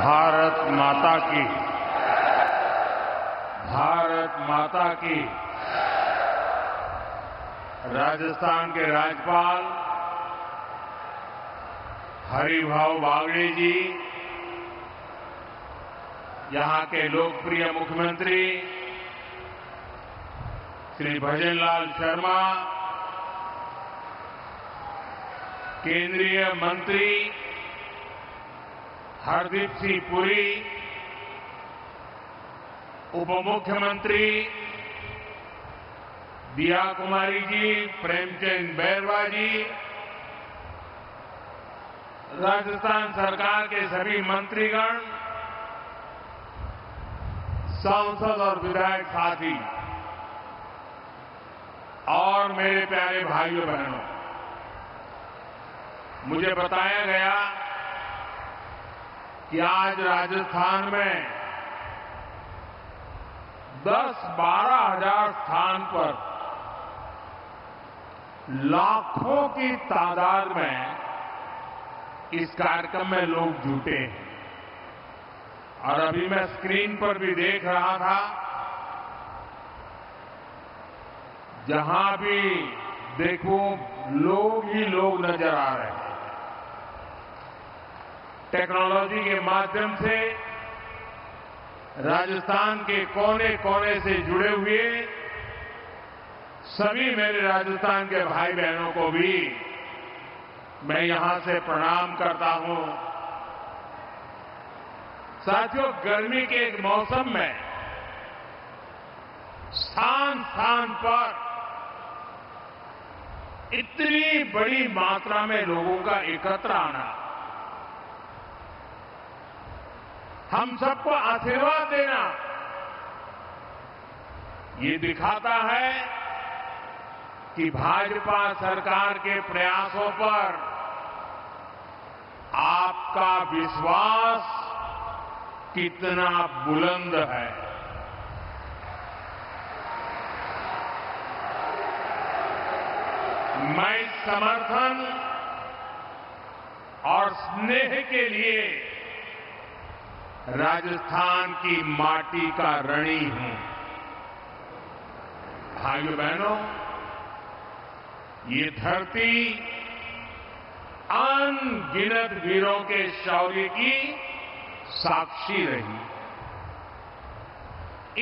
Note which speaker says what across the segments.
Speaker 1: भारत माता की, भारत माता की। राजस्थान के राज्यपाल हरिभाऊ बागड़े जी, यहां के लोकप्रिय मुख्यमंत्री श्री भजनलाल शर्मा, केंद्रीय मंत्री हरदीप सिंह पुरी, उप मुख्यमंत्री दिया कुमारी जी, प्रेमचंद बैरवा जी, राजस्थान सरकार के सभी मंत्रीगण, सांसद और विधायक साथी और मेरे प्यारे भाइयों बहनों, मुझे बताया गया कि आज राजस्थान में 10-12 हजार स्थान पर लाखों की तादाद में इस कार्यक्रम में लोग जुटे हैं। और अभी मैं स्क्रीन पर भी देख रहा था, जहां भी देखो लोग ही लोग नजर आ रहे हैं। टेक्नोलॉजी के माध्यम से राजस्थान के कोने कोने से जुड़े हुए सभी मेरे राजस्थान के भाई बहनों को भी मैं यहां से प्रणाम करता हूं। साथियों, गर्मी के एक मौसम में स्थान स्थान पर इतनी बड़ी मात्रा में लोगों का एकत्र आना हम सबको आशीर्वाद देना, ये दिखाता है कि भाजपा सरकार के प्रयासों पर आपका विश्वास कितना बुलंद है। मैं इस समर्थन और स्नेह के लिए राजस्थान की माटी का ऋणी हूं। भाइयों बहनों, ये धरती अनगिनत वीरों के शौर्य की साक्षी रही।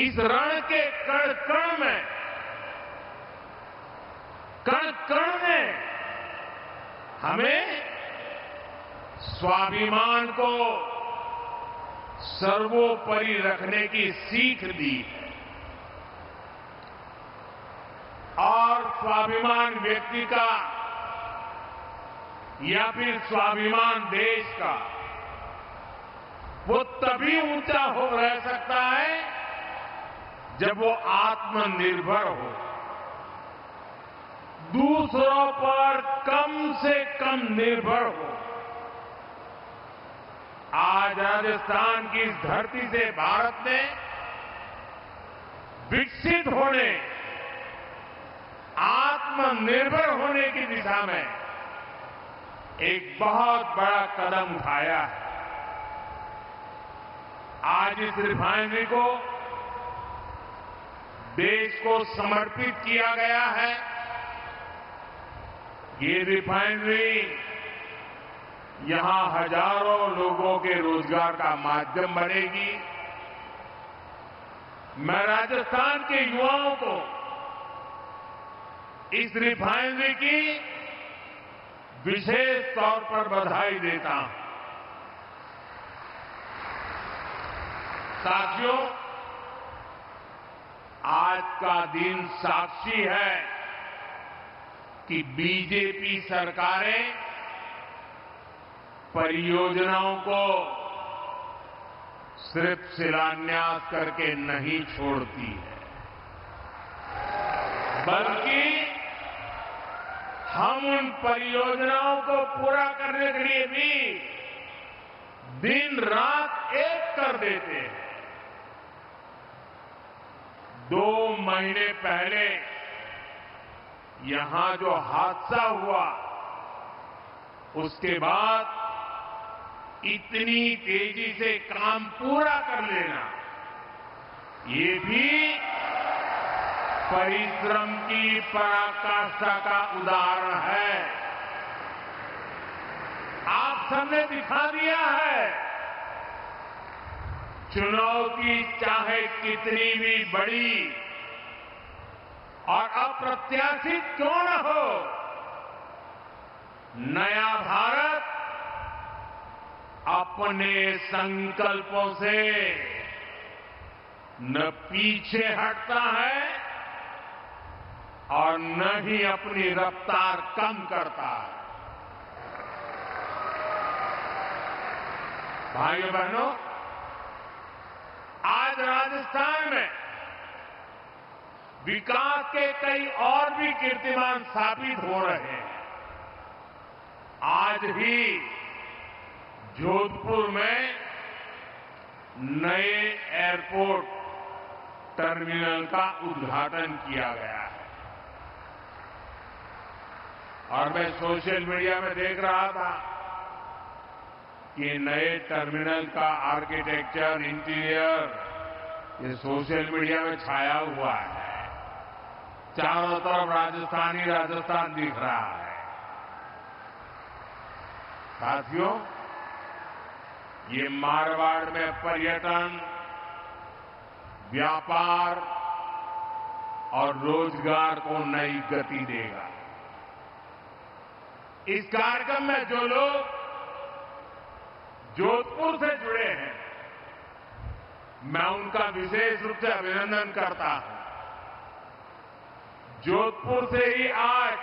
Speaker 1: इस रण के कण कण में, कण कण ने हमें स्वाभिमान को सर्वोपरि रखने की सीख दी है। और स्वाभिमान व्यक्ति का या फिर स्वाभिमान देश का वो तभी ऊंचा हो रह सकता है जब वो आत्मनिर्भर हो, दूसरों पर कम से कम निर्भर हो। आज राजस्थान की इस धरती से भारत ने विकसित होने, आत्मनिर्भर होने की दिशा में एक बहुत बड़ा कदम उठाया है। आज इस रिफाइनरी को देश को समर्पित किया गया है। ये रिफाइनरी यहां हजारों लोगों के रोजगार का माध्यम बनेगी। मैं राजस्थान के युवाओं को इस रिफाइनरी की विशेष तौर पर बधाई देता हूं। साथियों, आज का दिन साक्षी है कि बीजेपी सरकारें परियोजनाओं को सिर्फ शिलान्यास करके नहीं छोड़ती है, बल्कि हम उन परियोजनाओं को पूरा करने के लिए भी दिन रात एक कर देते हैं। 2 महीने पहले यहां जो हादसा हुआ, उसके बाद इतनी तेजी से काम पूरा कर लेना, ये भी परिश्रम की पराकाष्ठा का उदाहरण है। आप सबने दिखा दिया है, चुनौती चाहे कितनी भी बड़ी और अप्रत्याशित क्यों न हो, नया भारत अपने संकल्पों से न पीछे हटता है और न ही अपनी रफ्तार कम करता है। भाइयों बहनों, आज राजस्थान में विकास के कई और भी कीर्तिमान स्थापित हो रहे हैं। आज ही जोधपुर में नए एयरपोर्ट टर्मिनल का उद्घाटन किया गया है और मैं सोशल मीडिया में देख रहा था कि नए टर्मिनल का आर्किटेक्चर, इंटीरियर ये सोशल मीडिया में छाया हुआ है। चारों तरफ राजस्थान ही राजस्थान दिख रहा है। साथियों, ये मारवाड़ में पर्यटन, व्यापार और रोजगार को नई गति देगा। इस कार्यक्रम में जो लोग जोधपुर से जुड़े हैं, मैं उनका विशेष रूप से अभिनंदन करता हूं। जोधपुर से ही आज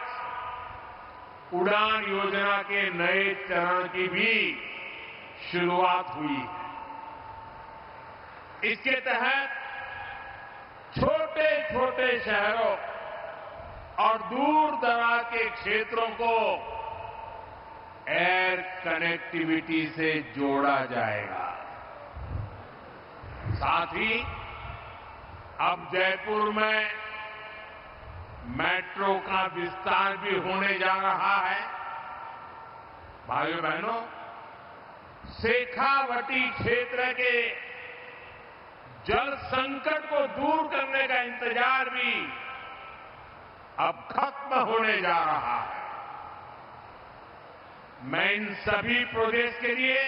Speaker 1: उड़ान योजना के नए चरण की भी शुरुआत हुई है। इसके तहत छोटे छोटे शहरों और दूर दराज के क्षेत्रों को एयर कनेक्टिविटी से जोड़ा जाएगा। साथ ही अब जयपुर में मेट्रो का विस्तार भी होने जा रहा है। भाइयों बहनों, शेखावटी क्षेत्र के जल संकट को दूर करने का इंतजार भी अब खत्म होने जा रहा है। मैं इन सभी प्रोजेक्ट्स के लिए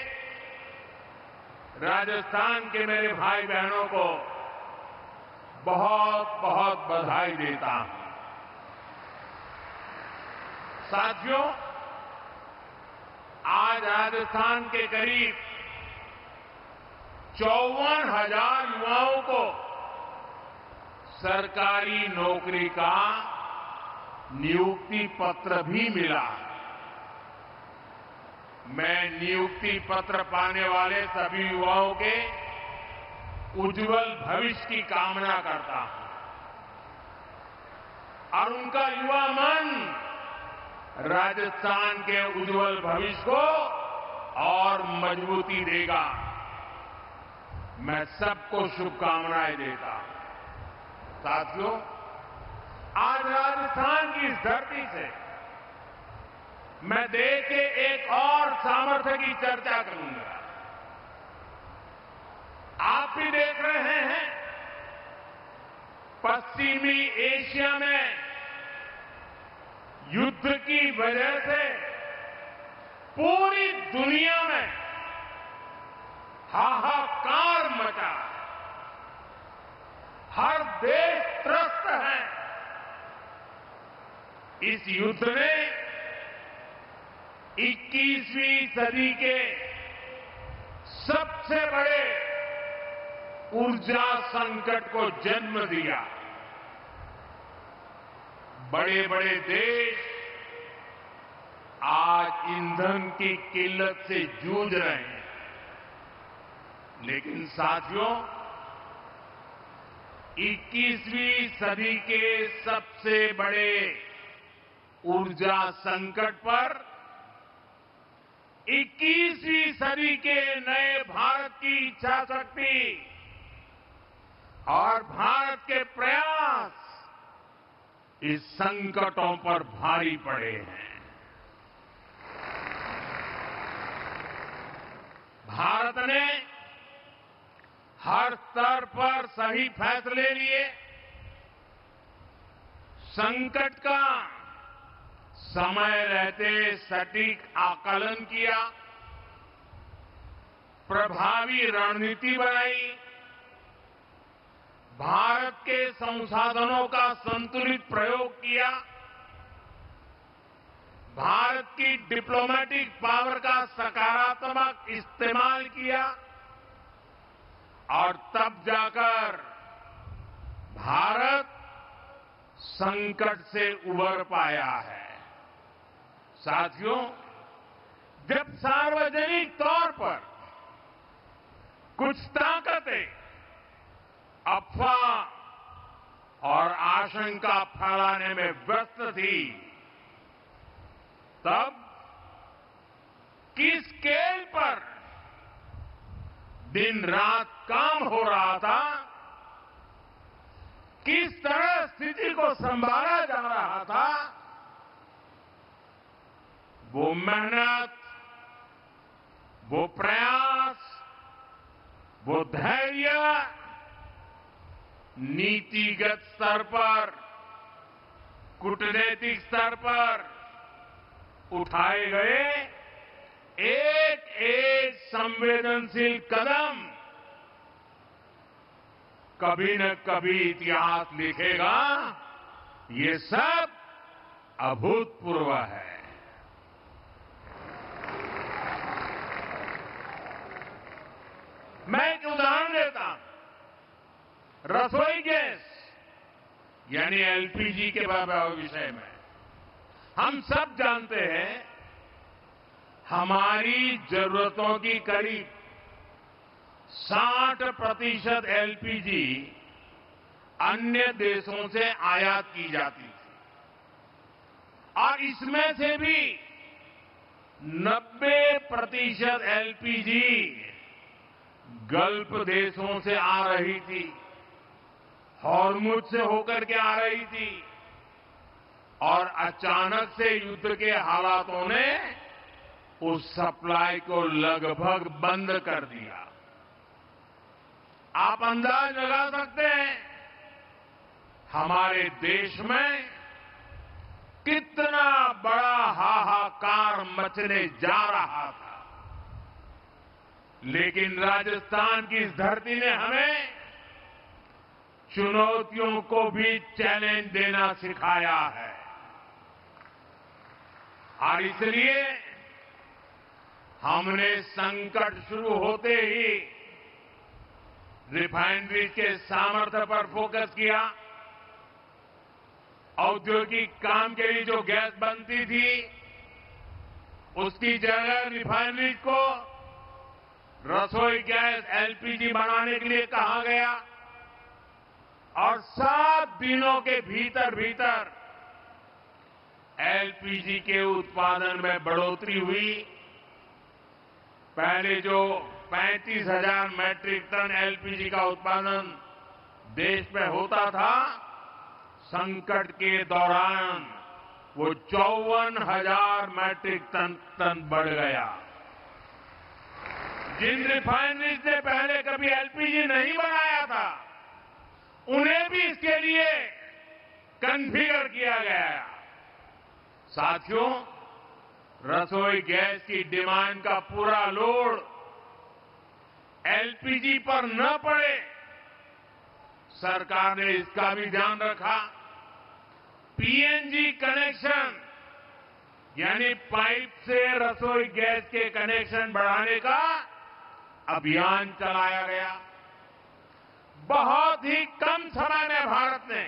Speaker 1: राजस्थान के मेरे भाई बहनों को बहुत बहुत बधाई देता हूं। साथियों, आज राजस्थान के करीब 54,000 युवाओं को सरकारी नौकरी का नियुक्ति पत्र भी मिला है। मैं नियुक्ति पत्र पाने वाले सभी युवाओं के उज्जवल भविष्य की कामना करता हूं और उनका युवा मन राजस्थान के उज्जवल भविष्य को और मजबूती देगा। मैं सबको शुभकामनाएं देता हूं। साथियों, आज राजस्थान की इस धरती से मैं देश के एक और सामर्थ्य की चर्चा करूंगा। आप भी देख रहे हैं, पश्चिमी एशिया में युद्ध की वजह से पूरी दुनिया में हाहाकार मचा है। हर देश त्रस्त है। इस युद्ध ने 21वीं सदी के सबसे बड़े ऊर्जा संकट को जन्म दिया। बड़े बड़े देश आज ईंधन की किल्लत से जूझ रहे हैं। लेकिन साथियों, 21वीं सदी के सबसे बड़े ऊर्जा संकट पर 21वीं सदी के नए भारत की इच्छा शक्ति और भारत के प्रयास इस संकटों पर भारी पड़े हैं। भारत ने हर स्तर पर सही फैसले लिए, संकट का समय रहते सटीक आकलन किया, प्रभावी रणनीति बनाई, भारत के संसाधनों का संतुलित प्रयोग किया, भारत की डिप्लोमेटिक पावर का सकारात्मक इस्तेमाल किया और तब जाकर भारत संकट से उबर पाया है। साथियों, जब सार्वजनिक तौर पर कुछ ताकतें अफवाह और आशंका फैलाने में व्यस्त थी, तब किस स्केल पर दिन रात काम हो रहा था, किस तरह स्थिति को संभाला जा रहा था, वो मेहनत, वो प्रयास, वो धैर्य नीतिगत स्तर पर, कूटनीतिक स्तर पर उठाए गए एक एक संवेदनशील कदम कभी न कभी इतिहास लिखेगा। ये सब अभूतपूर्व है। मैं एक उदाहरण देता हूं। रसोई गैस यानी एलपीजी के विषय में हम सब जानते हैं, हमारी जरूरतों की करीब 60% एलपीजी अन्य देशों से आयात की जाती थी और इसमें से भी 90% एलपीजी गल्फ देशों से आ रही थी, हॉर्मुज से होकर के आ रही थी और अचानक से युद्ध के हालातों ने उस सप्लाई को लगभग बंद कर दिया। आप अंदाज लगा सकते हैं हमारे देश में कितना बड़ा हाहाकार मचने जा रहा था। लेकिन राजस्थान की इस धरती ने हमें चुनौतियों को भी चैलेंज देना सिखाया है और इसलिए हमने संकट शुरू होते ही रिफाइनरी के सामर्थ्य पर फोकस किया। औद्योगिक काम के लिए जो गैस बनती थी, उसकी जगह रिफाइनरी को रसोई गैस एलपीजी बनाने के लिए कहा गया और 7 दिनों के भीतर भीतर एलपीजी के उत्पादन में बढ़ोतरी हुई। पहले जो 35,000 मैट्रिक टन एलपीजी का उत्पादन देश में होता था, संकट के दौरान वो 54,000 मैट्रिक टन बढ़ गया। जिन रिफाइनरीज ने पहले कभी एलपीजी नहीं बनाया था, उन्हें भी इसके लिए कॉन्फ़िगर किया गया। साथियों, रसोई गैस की डिमांड का पूरा लोड एलपीजी पर न पड़े, सरकार ने इसका भी ध्यान रखा। पीएनजी कनेक्शन यानी पाइप से रसोई गैस के कनेक्शन बढ़ाने का अभियान चलाया गया। बहुत ही कम समय में भारत ने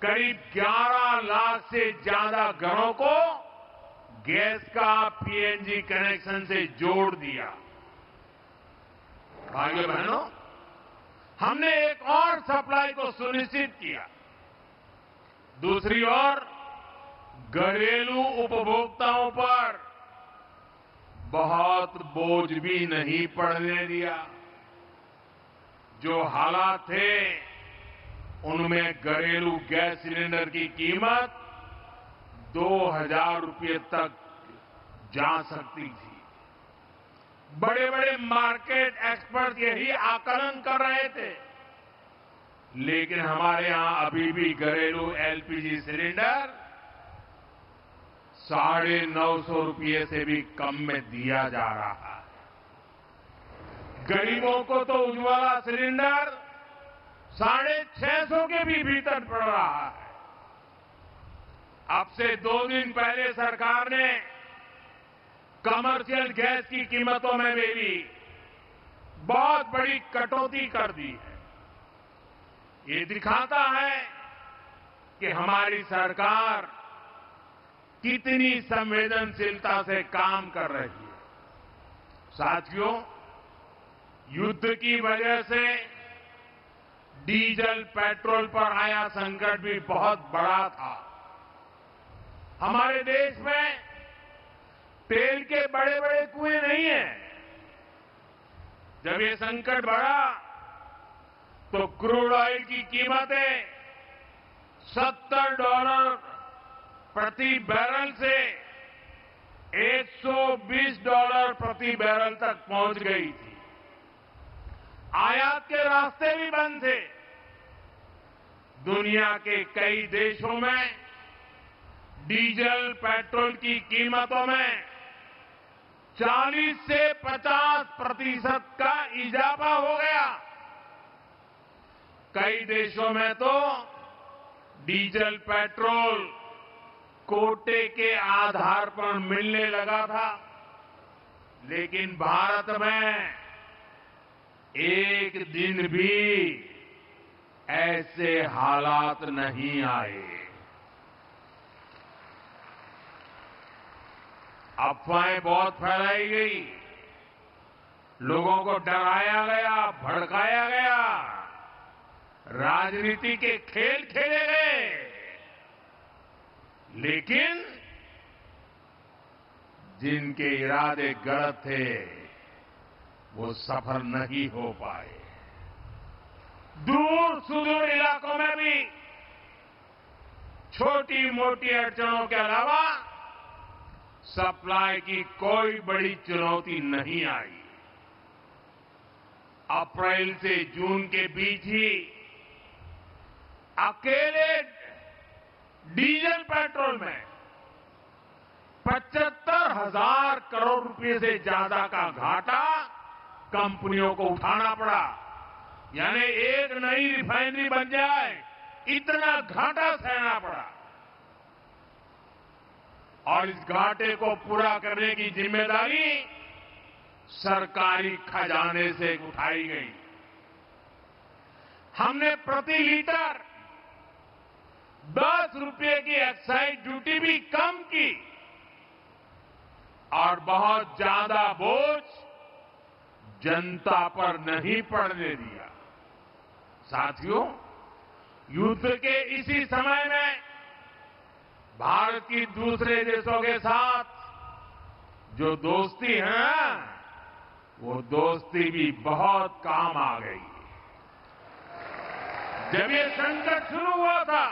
Speaker 1: करीब 11 लाख से ज्यादा घरों को गैस का पीएनजी कनेक्शन से जोड़ दिया। भाइयों बहनों, हमने एक और सप्लाई को सुनिश्चित किया। दूसरी ओर घरेलू उपभोक्ताओं पर बहुत बोझ भी नहीं पड़ने दिया। जो हालात थे, उनमें घरेलू गैस सिलेंडर की कीमत 2,000 रुपये तक जा सकती थी। बड़े बड़े मार्केट एक्सपर्ट यही आकलन कर रहे थे। लेकिन हमारे यहां अभी भी घरेलू एलपीजी सिलेंडर 950 से भी कम में दिया जा रहा है। गरीबों को तो उज्ज्वला सिलेंडर 650 के भी भीतर पड़ रहा है। अब से 2 दिन पहले सरकार ने कमर्शियल गैस की कीमतों में भी बहुत बड़ी कटौती कर दी है। ये दिखाता है कि हमारी सरकार कितनी संवेदनशीलता से काम कर रही है। साथियों, युद्ध की वजह से डीजल पेट्रोल पर आया संकट भी बहुत बड़ा था। हमारे देश में तेल के बड़े बड़े कुएं नहीं हैं। जब ये संकट बढ़ा तो क्रूड ऑयल की कीमतें $70 प्रति बैरल से $120 प्रति बैरल तक पहुंच गई थी। आयात के रास्ते भी बंद थे। दुनिया के कई देशों में डीजल पेट्रोल की कीमतों में 40 से 50% का इजाफा हो गया। कई देशों में तो डीजल पेट्रोल कोटे के आधार पर मिलने लगा था। लेकिन भारत में एक दिन भी ऐसे हालात नहीं आए। अफवाहें बहुत फैलाई गई, लोगों को डराया गया, भड़काया गया, राजनीति के खेल खेले गए। लेकिन जिनके इरादे गलत थे वो सफल नहीं हो पाए। दूर सुदूर इलाकों में भी छोटी मोटी अड़चनों के अलावा सप्लाई की कोई बड़ी चुनौती नहीं आई। अप्रैल से जून के बीच ही अकेले डीजल पेट्रोल में 75,000 करोड़ रुपए से ज्यादा का घाटा कंपनियों को उठाना पड़ा। यानी एक नई रिफाइनरी बन जाए इतना घाटा सहना पड़ा। और इस घाटे को पूरा करने की जिम्मेदारी सरकारी खजाने से उठाई गई। हमने प्रति लीटर 10 रुपए की एक्साइज ड्यूटी भी कम की और बहुत ज्यादा बोझ जनता पर नहीं पड़ने दिया। साथियों, युद्ध के इसी समय में भारत की दूसरे देशों के साथ जो दोस्ती है वो दोस्ती भी बहुत काम आ गई। जब ये संकट शुरू हुआ था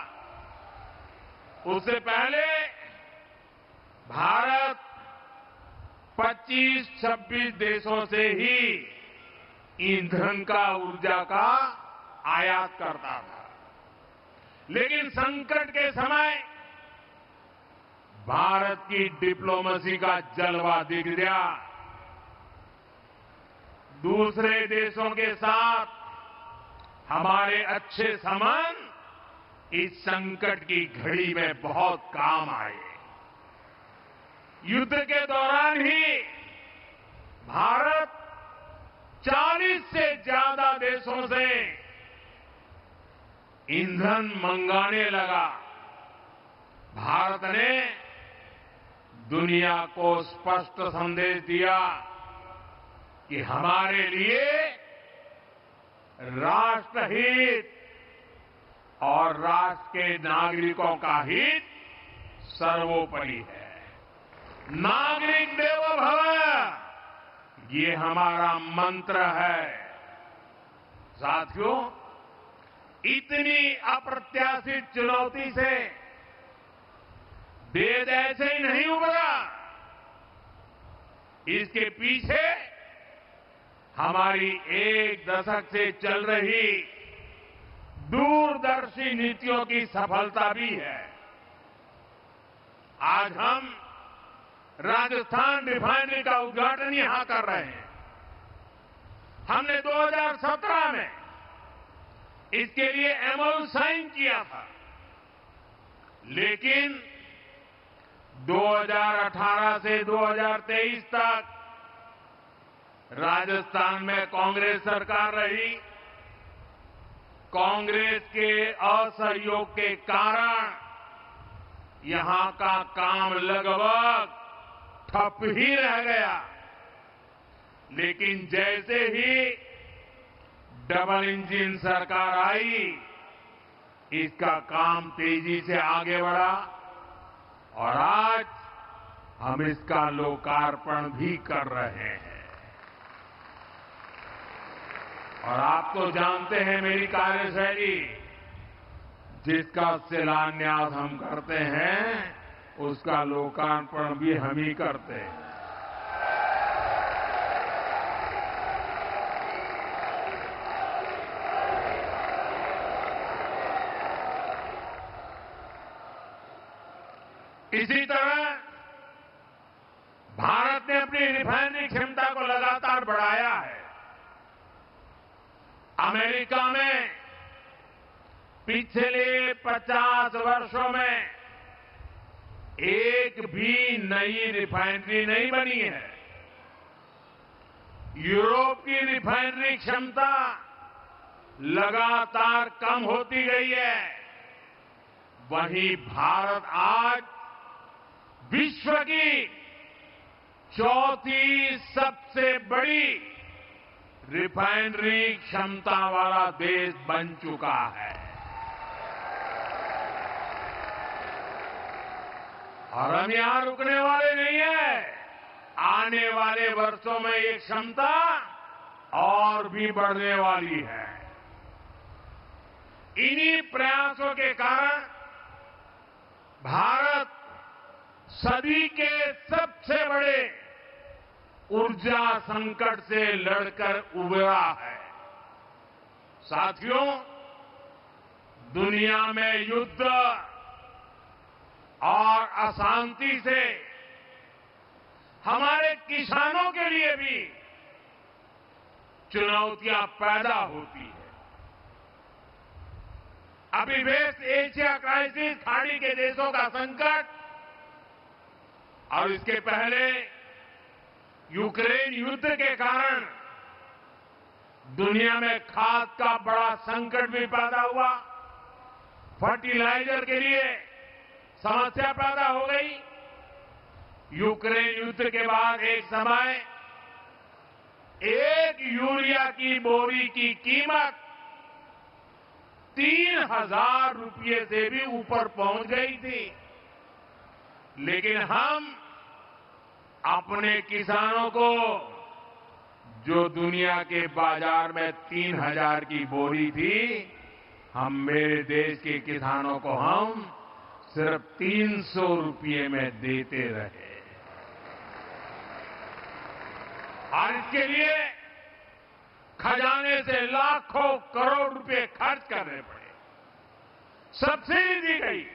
Speaker 1: उससे पहले भारत 25-26 देशों से ही ईंधन का, ऊर्जा का आयात करता था। लेकिन संकट के समय भारत की डिप्लोमेसी का जलवा दिख गया। दूसरे देशों के साथ हमारे अच्छे संबंध इस संकट की घड़ी में बहुत काम आए। युद्ध के दौरान ही भारत 40 से ज्यादा देशों से ईंधन मंगाने लगा। भारत ने दुनिया को स्पष्ट संदेश दिया कि हमारे लिए राष्ट्रहित और राष्ट्र के नागरिकों का हित सर्वोपरि है। नागरिक देवो भव, ये हमारा मंत्र है। साथियों, इतनी अप्रत्याशित चुनौती से देश ऐसे ही नहीं उभरा। इसके पीछे हमारी एक दशक से चल रही दूरदर्शी नीतियों की सफलता भी है। आज हम राजस्थान रिफाइनरी का उद्घाटन यहां कर रहे हैं। हमने 2017 में इसके लिए एमओयू साइन किया था, लेकिन 2018 से 2023 तक राजस्थान में कांग्रेस सरकार रही। कांग्रेस के असहयोग के कारण यहां का काम लगभग ठप ही रह गया। लेकिन जैसे ही डबल इंजन सरकार आई, इसका काम तेजी से आगे बढ़ा और आज हम इसका लोकार्पण भी कर रहे हैं। और आप तो जानते हैं मेरी कार्यशैली, जिसका शिलान्यास हम करते हैं उसका लोकार्पण भी हम ही करते हैं। इसी तरह भारत ने अपनी रिफाइनरी क्षमता को लगातार बढ़ाया है। अमेरिका में पिछले 50 वर्षों में एक भी नई रिफाइनरी नहीं बनी है। यूरोप की रिफाइनरी क्षमता लगातार कम होती गई है। वहीं भारत आज विश्व की चौथी सबसे बड़ी रिफाइनरी क्षमता वाला देश बन चुका है। और हम यहां रुकने वाले नहीं हैं। आने वाले वर्षों में ये क्षमता और भी बढ़ने वाली है। इन्हीं प्रयासों के कारण भारत सदी के सबसे बड़े ऊर्जा संकट से लड़कर उबरा है। साथियों, दुनिया में युद्ध और अशांति से हमारे किसानों के लिए भी चुनौतियां पैदा होती है। अभी वेस्ट एशिया क्राइसिस, खाड़ी के देशों का संकट और इसके पहले यूक्रेन युद्ध के कारण दुनिया में खाद का बड़ा संकट भी पैदा हुआ। फर्टिलाइजर के लिए समस्या पैदा हो गई। यूक्रेन युद्ध के बाद एक समय एक यूरिया की बोरी की कीमत 3,000 रुपये से भी ऊपर पहुंच गई थी। लेकिन हम अपने किसानों को, जो दुनिया के बाजार में 3,000 की बोरी थी, हम मेरे देश के किसानों को हम सिर्फ 300 रुपये में देते रहे। और इसके लिए खजाने से लाखों करोड़ रुपए खर्च करने पड़े। सब्सिडी दी गई।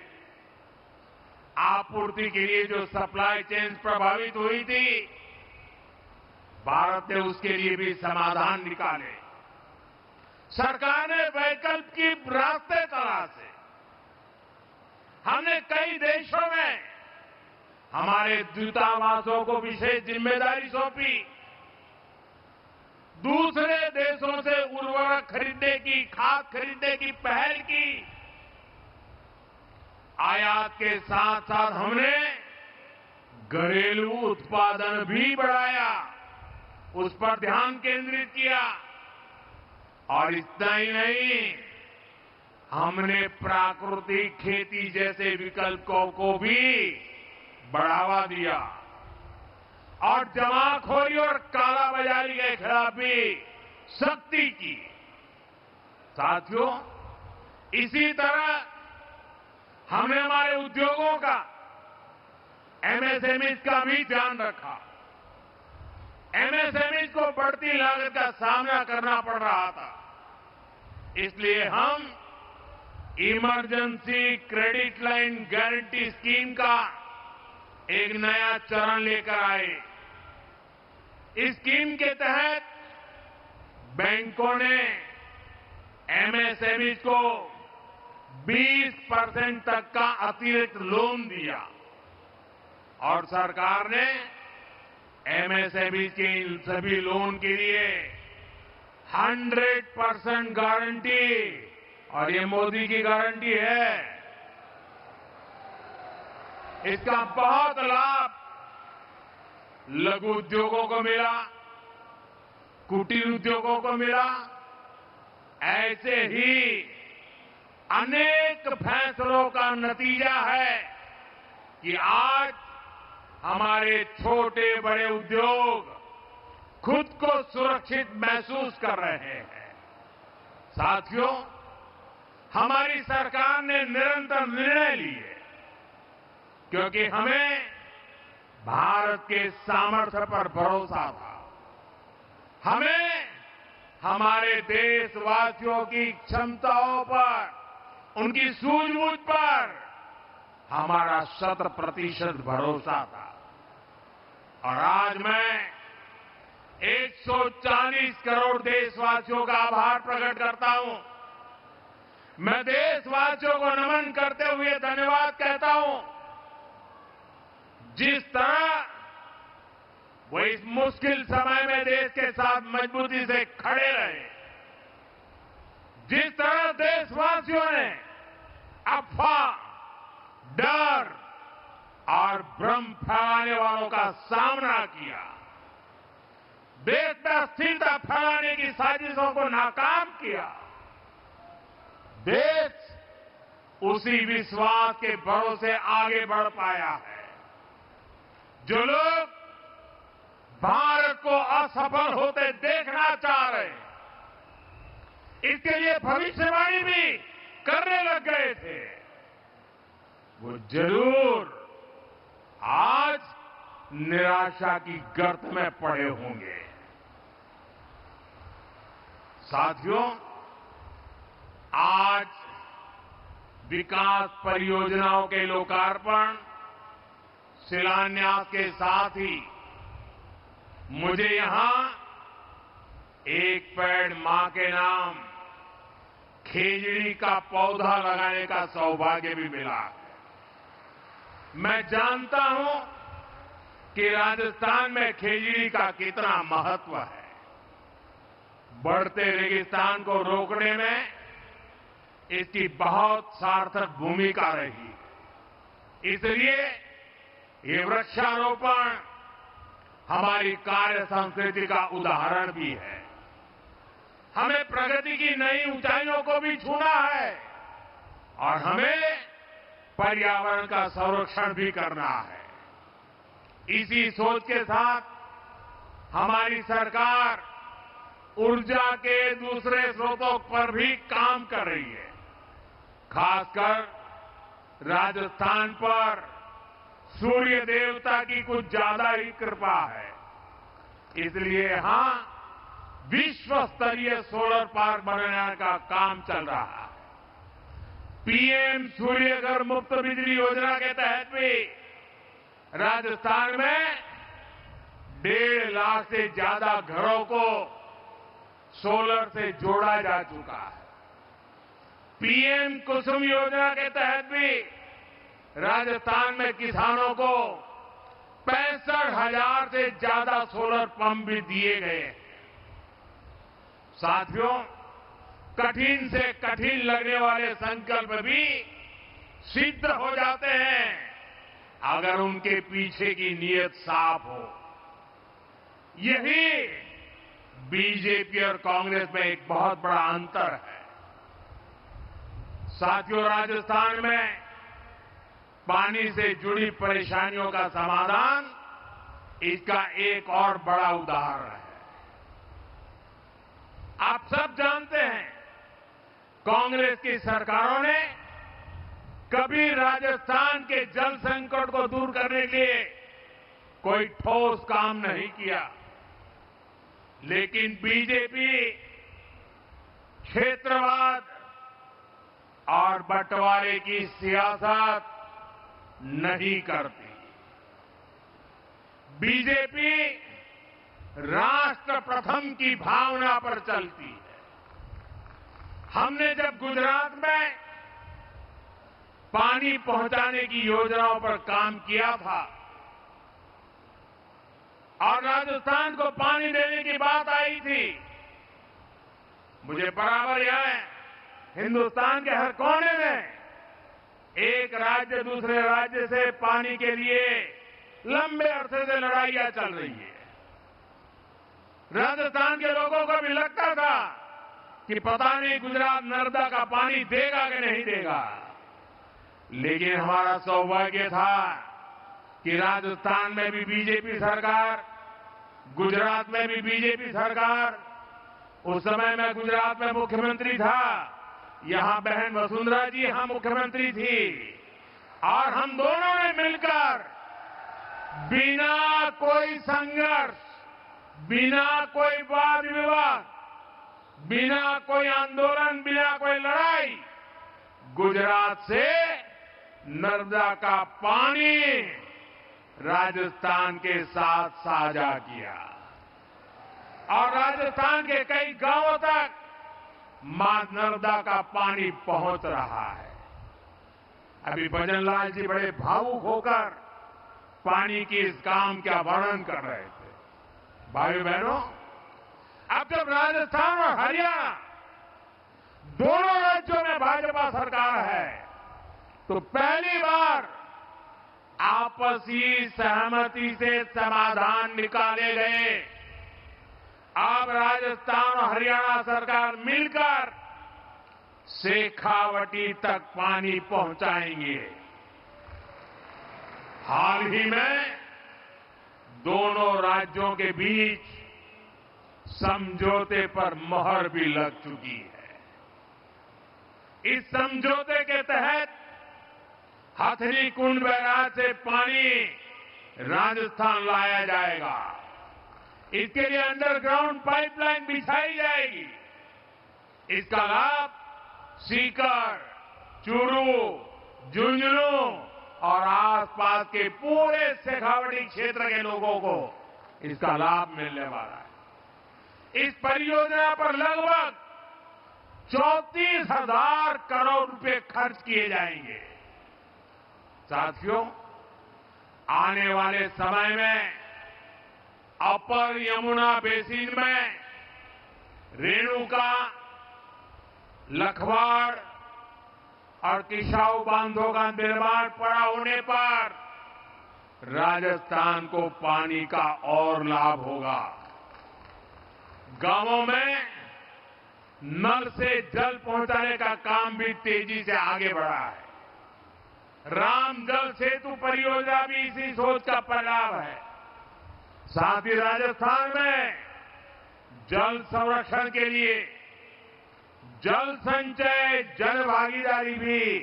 Speaker 1: आपूर्ति के लिए जो सप्लाई चेन प्रभावित हुई थी, भारत ने उसके लिए भी समाधान निकाले। सरकार ने वैकल्पिक रास्ते तलाशे। हमने कई देशों में हमारे दूतावासों को विशेष जिम्मेदारी सौंपी। दूसरे देशों से उर्वरक खरीदने की, खाद खरीदने की पहल की। आयात के साथ साथ हमने घरेलू उत्पादन भी बढ़ाया, उस पर ध्यान केंद्रित किया। और इतना ही नहीं, हमने प्राकृतिक खेती जैसे विकल्पों को भी बढ़ावा दिया और जमाखोरी और कालाबाजारी के खिलाफ भी सख्ती की। साथियों, इसी तरह हमने हमारे उद्योगों का, एमएसएमई का भी ध्यान रखा। एमएसएमई को बढ़ती लागत का सामना करना पड़ रहा था। इसलिए हम emergency credit line guarantee scheme का एक नया चरण लेकर आए। इस स्कीम के तहत बैंकों ने एमएसएमई को 20% तक का अतिरिक्त लोन दिया और सरकार ने एमएसएमई के इन सभी लोन के लिए 100% गारंटी, और ये मोदी की गारंटी है, इसका बहुत लाभ लघु उद्योगों को मिला, कुटीर उद्योगों को मिला। ऐसे ही अनेक फैसलों का नतीजा है कि आज हमारे छोटे बड़े उद्योग खुद को सुरक्षित महसूस कर रहे हैं। साथियों, हमारी सरकार ने निरंतर निर्णय लिए क्योंकि हमें भारत के सामर्थ्य पर भरोसा था। हमें हमारे देशवासियों की क्षमताओं पर, उनकी सूझबूझ पर हमारा 100% भरोसा था। और आज मैं 140 करोड़ देशवासियों का आभार प्रकट करता हूं। मैं देशवासियों को नमन करते हुए धन्यवाद कहता हूं। जिस तरह वो इस मुश्किल समय में देश के साथ मजबूती से खड़े रहे, जिस तरह देशवासियों ने अफवाह, डर और भ्रम फैलाने वालों का सामना किया, देश में अस्थिरता फैलाने की साजिशों को नाकाम किया, देश उसी विश्वास के भरोसे आगे बढ़ पाया है। जो लोग भारत को असफल होते देखना चाह रहे हैं, इसके लिए भविष्यवाणी भी करने लग गए थे, वो जरूर आज निराशा की गर्त में पड़े होंगे। साथियों, आज विकास परियोजनाओं के लोकार्पण, शिलान्यास के साथ ही मुझे यहां एक पेड़ मां के नाम खेजड़ी का पौधा लगाने का सौभाग्य भी मिला। मैं जानता हूं कि राजस्थान में खेजड़ी का कितना महत्व है। बढ़ते रेगिस्तान को रोकने में इसकी बहुत सार्थक भूमिका रही। इसलिए ये वृक्षारोपण हमारी कार्य संस्कृति का उदाहरण भी है। हमें प्रगति की नई ऊंचाइयों को भी छूना है और हमें पर्यावरण का संरक्षण भी करना है। इसी सोच के साथ हमारी सरकार ऊर्जा के दूसरे स्रोतों पर भी काम कर रही है। खासकर राजस्थान पर सूर्य देवता की कुछ ज्यादा ही कृपा है, इसलिए यहां विश्व स्तरीय सोलर पार्क बनाने का काम चल रहा है। पीएम सूर्यघर मुफ्त बिजली योजना के तहत भी राजस्थान में 1.5 लाख से ज्यादा घरों को सोलर से जोड़ा जा चुका है। पीएम कुसुम योजना के तहत भी राजस्थान में किसानों को 65,000 से ज्यादा सोलर पंप भी दिए गए हैं। साथियों, कठिन से कठिन लगने वाले संकल्प भी सिद्ध हो जाते हैं अगर उनके पीछे की नीयत साफ हो। यही बीजेपी और कांग्रेस में एक बहुत बड़ा अंतर है। साथियों, राजस्थान में पानी से जुड़ी परेशानियों का समाधान इसका एक और बड़ा उदाहरण है। आप सब जानते हैं, कांग्रेस की सरकारों ने कभी राजस्थान के जल संकट को दूर करने के लिए कोई ठोस काम नहीं किया। लेकिन बीजेपी क्षेत्रवाद और बंटवारे की सियासत नहीं करती। बीजेपी राष्ट्र प्रथम की भावना पर चलती है। हमने जब गुजरात में पानी पहुंचाने की योजनाओं पर काम किया था और राजस्थान को पानी देने की बात आई थी, मुझे बराबर याद है, हिंदुस्तान के हर कोने में एक राज्य दूसरे राज्य से पानी के लिए लंबे अरसे से लड़ाइयां चल रही है। राजस्थान के लोगों को भी लगता था कि पता नहीं गुजरात नर्मदा का पानी देगा कि नहीं देगा, लेकिन हमारा सौभाग्य था कि राजस्थान में भी बीजेपी सरकार, गुजरात में भी बीजेपी सरकार, उस समय मैं गुजरात में मुख्यमंत्री था, यहां बहन वसुंधरा जी यहां मुख्यमंत्री थी और हम दोनों ने मिलकर बिना कोई संघर्ष, बिना कोई वाद विवाद, बिना कोई आंदोलन, बिना कोई लड़ाई गुजरात से नर्मदा का पानी राजस्थान के साथ साझा किया और राजस्थान के कई गांवों तक मां नर्मदा का पानी पहुंच रहा है। अभी भजनलाल जी बड़े भावुक होकर पानी की इस काम का वर्णन कर रहे थे। भाइयों बहनों, अब जब राजस्थान और हरियाणा दोनों राज्यों में भाजपा सरकार है, तो पहली बार आपसी सहमति से समाधान निकाले गए। अब राजस्थान और हरियाणा सरकार मिलकर शेखावटी तक पानी पहुंचाएंगे। हाल ही में दोनों राज्यों के बीच समझौते पर मोहर भी लग चुकी है। इस समझौते के तहत हथनी कुंड बैराज से पानी राजस्थान लाया जाएगा। इसके लिए अंडरग्राउंड पाइपलाइन बिछाई जाएगी। इसका लाभ सीकर, चूरू, झुंझुनू और आसपास के पूरे शेखावटी क्षेत्र के लोगों को इसका लाभ मिलने वाला है। इस परियोजना पर लगभग 34,000 करोड़ रुपए खर्च किए जाएंगे। साथियों, आने वाले समय में अपर यमुना बेसिन में रेणुका, लखवाड़ और किसाऊ बांधों का निर्माण पूरा होने पर राजस्थान को पानी का और लाभ होगा। गांवों में नल से जल पहुंचाने का काम भी तेजी से आगे बढ़ा है। राम जल सेतु परियोजना भी इसी सोच का परिणाम है। साथ ही राजस्थान में जल संरक्षण के लिए जल संचय, जन भागीदारी भी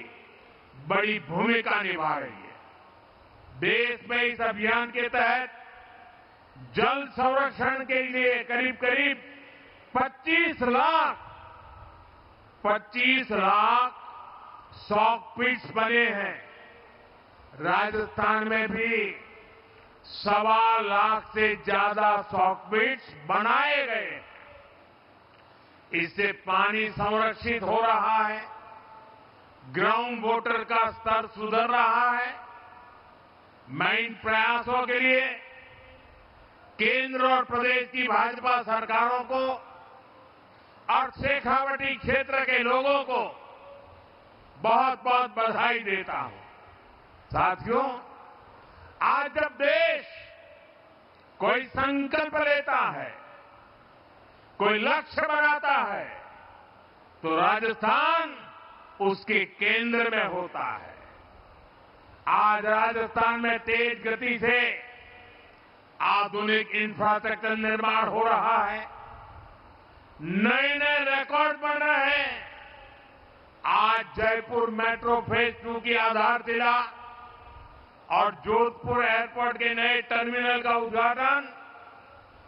Speaker 1: बड़ी भूमिका निभा रही है। देश में इस अभियान के तहत जल संरक्षण के लिए करीब करीब 25 लाख सॉक पिट्स बने हैं। राजस्थान में भी 1.25 लाख से ज्यादा सॉक पिट्स बनाए गए। इससे पानी संरक्षित हो रहा है, ग्राउंड वाटर का स्तर सुधर रहा है। मैं इन प्रयासों के लिए केंद्र और प्रदेश की भाजपा सरकारों को और शेखावटी क्षेत्र के लोगों को बहुत बहुत बधाई देता हूं। साथियों, आज जब देश कोई संकल्प लेता है, कोई लक्ष्य बनाता है, तो राजस्थान उसके केंद्र में होता है। आज राजस्थान में तेज गति से आधुनिक इंफ्रास्ट्रक्चर निर्माण हो रहा है। नए नए रिकॉर्ड बन रहे हैं। आज जयपुर मेट्रो फेज 2 की आधारशिला और जोधपुर एयरपोर्ट के नए टर्मिनल का उद्घाटन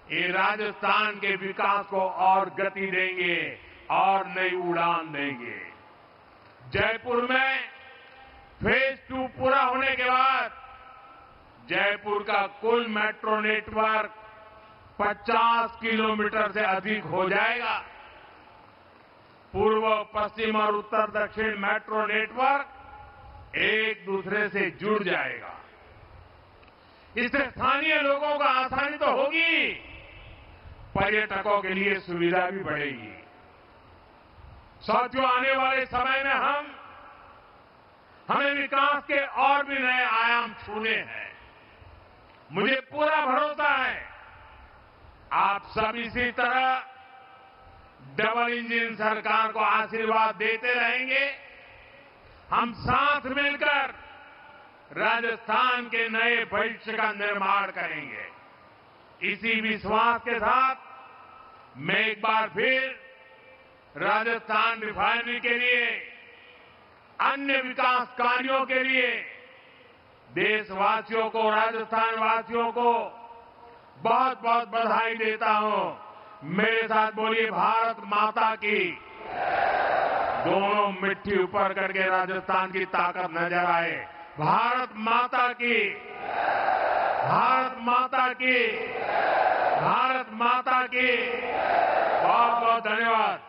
Speaker 1: ये राजस्थान के विकास को और गति देंगे और नई उड़ान देंगे। जयपुर में फेज 2 पूरा होने के बाद जयपुर का कुल मेट्रो नेटवर्क 50 किलोमीटर से अधिक हो जाएगा। पूर्व, पश्चिम और उत्तर दक्षिण मेट्रो नेटवर्क एक दूसरे से जुड़ जाएगा। इससे स्थानीय लोगों को आसानी तो होगी, पर्यटकों के लिए सुविधा भी बढ़ेगी। साथियों, आने वाले समय में हमें विकास के और भी नए आयाम छूने हैं। मुझे पूरा भरोसा है आप सब इसी तरह डबल इंजन सरकार को आशीर्वाद देते रहेंगे। हम साथ मिलकर राजस्थान के नए भविष्य का निर्माण करेंगे। इसी विश्वास के साथ मैं एक बार फिर राजस्थान रिफाइनरी के लिए, अन्य विकास कार्यों के लिए देशवासियों को, राजस्थान वासियों को बहुत बहुत बधाई देता हूं। मेरे साथ बोलिए भारत माता की। दोनों मिट्टी ऊपर करके राजस्थान की ताकत नजर आए। भारत माता की, भारत माता की, भारत माता की। बहुत बहुत धन्यवाद।